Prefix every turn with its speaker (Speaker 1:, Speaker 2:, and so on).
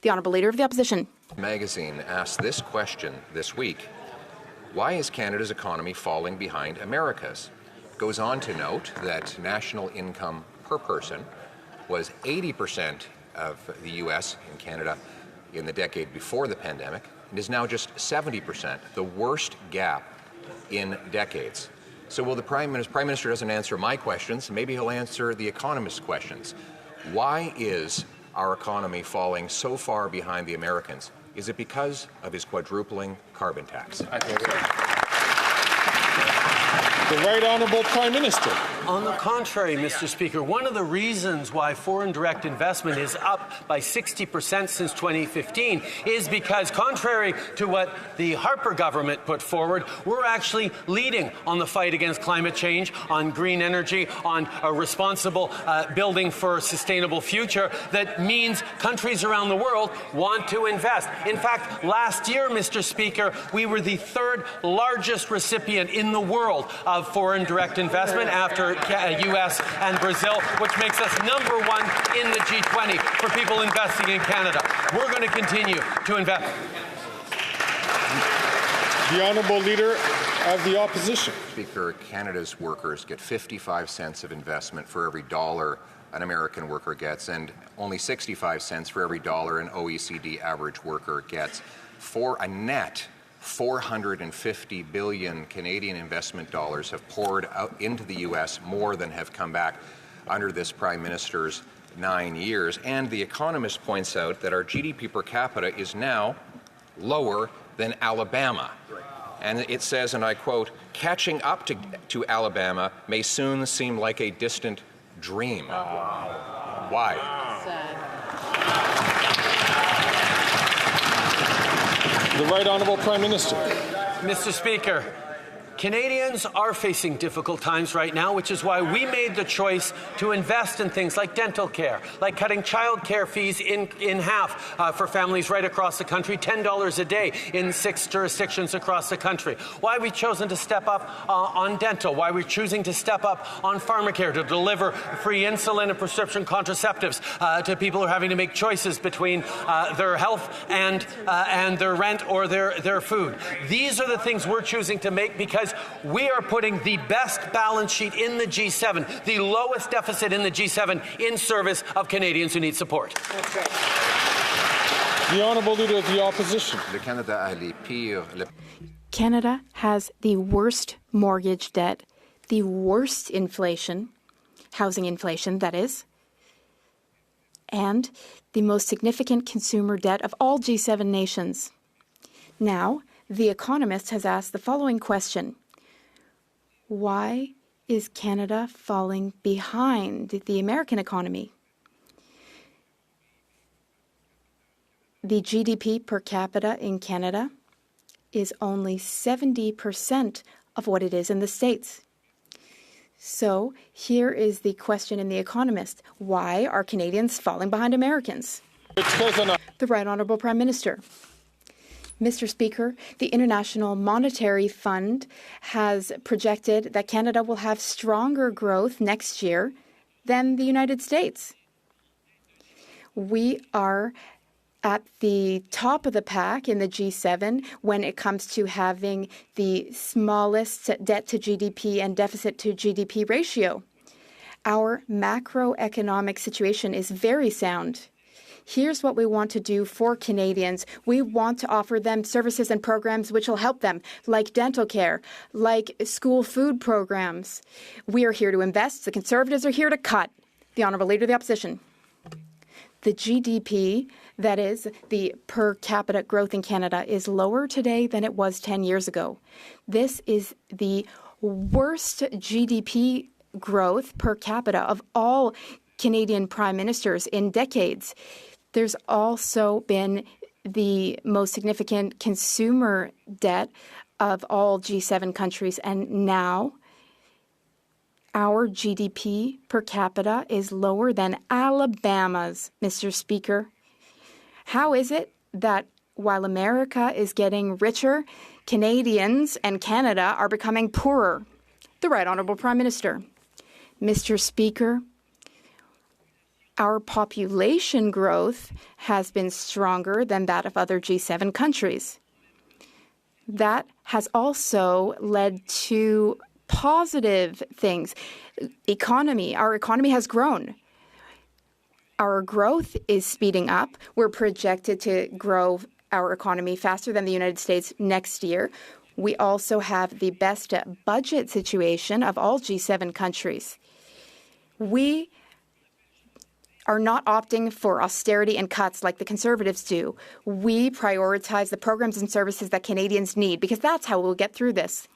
Speaker 1: The Honourable Leader of the Opposition.
Speaker 2: Magazine asked this question this week: why is Canada's economy falling behind America's? It goes on to note that national income per person was 80% of the U.S. and Canada in the decade before the pandemic, and is now just 70%, the worst gap in decades. So will the Prime Minister doesn't answer my questions, maybe he'll answer the economist's questions. Why is our economy falling so far behind the Americans? Is it because of his quadrupling carbon tax?
Speaker 3: The Right Honourable Prime Minister.
Speaker 4: On the contrary, Mr. Speaker, one of the reasons why foreign direct investment is up by 60% since 2015 is because, contrary to what the Harper government put forward, we're actually leading on the fight against climate change, on green energy, on a responsible building for a sustainable future that means countries around the world want to invest. In fact, last year, Mr. Speaker, we were the third largest recipient in the world of foreign direct investment after U.S. and Brazil, which makes us number one in the G20 for people investing in Canada. We're going to continue to invest.
Speaker 3: The Honourable Leader of the Opposition.
Speaker 2: Speaker, Canada's workers get 55 cents of investment for every dollar an American worker gets, and only 65 cents for every dollar an OECD average worker gets. For a net 450 billion Canadian investment dollars have poured out into the U.S., more than have come back under this Prime Minister's 9 years. And The Economist points out that our GDP per capita is now lower than Alabama. And it says, and I quote, "Catching up to Alabama may soon seem like a distant dream." Why?
Speaker 3: The Right Honourable Prime Minister.
Speaker 4: Mr. Speaker, Canadians are facing difficult times right now, which is why we made the choice to invest in things like dental care, like cutting child care fees in half for families right across the country, $10 a day in 6 jurisdictions across the country. Why we've chosen to step up on dental, why we're choosing to step up on pharmacare to deliver free insulin and prescription contraceptives to people who are having to make choices between their health and their rent or their food. These are the things we're choosing to make because we are putting the best balance sheet in the G7, the lowest deficit in the G7, in service of Canadians who need support.
Speaker 3: The Honourable Leader of the Opposition.
Speaker 1: Canada has the worst mortgage debt, the worst inflation, housing inflation, that is, and the most significant consumer debt of all G7 nations. Now, The Economist has asked the following question: why is Canada falling behind the American economy? The GDP per capita in Canada is only 70% of what it is in the States. So here is the question in The Economist: why are Canadians falling behind Americans? The Right Honourable Prime Minister. Mr. Speaker, the International Monetary Fund has projected that Canada will have stronger growth next year than the United States. We are at the top of the pack in the G7 when it comes to having the smallest debt to GDP and deficit to GDP ratio. Our macroeconomic situation is very sound. Here's what we want to do for Canadians. We want to offer them services and programs which will help them, like dental care, like school food programs. We are here to invest. The Conservatives are here to cut. The Honourable Leader of the Opposition. The GDP, that is, the per capita growth in Canada, is lower today than it was 10 years ago. This is the worst GDP growth per capita of all Canadian prime ministers in decades. There's also been the most significant consumer debt of all G7 countries, and now our GDP per capita is lower than Alabama's, Mr. Speaker. How is it that while America is getting richer, Canadians and Canada are becoming poorer? The Right Honourable Prime Minister. Mr. Speaker, Our population growth has been stronger than that of other G7 countries. That has also led to positive things. Our economy has grown. Our growth is speeding up. We're projected to grow our economy faster than the United States next year. We also have the best budget situation of all G7 countries. We are not opting for austerity and cuts like the Conservatives do. We prioritize the programs and services that Canadians need because that's how we'll get through this.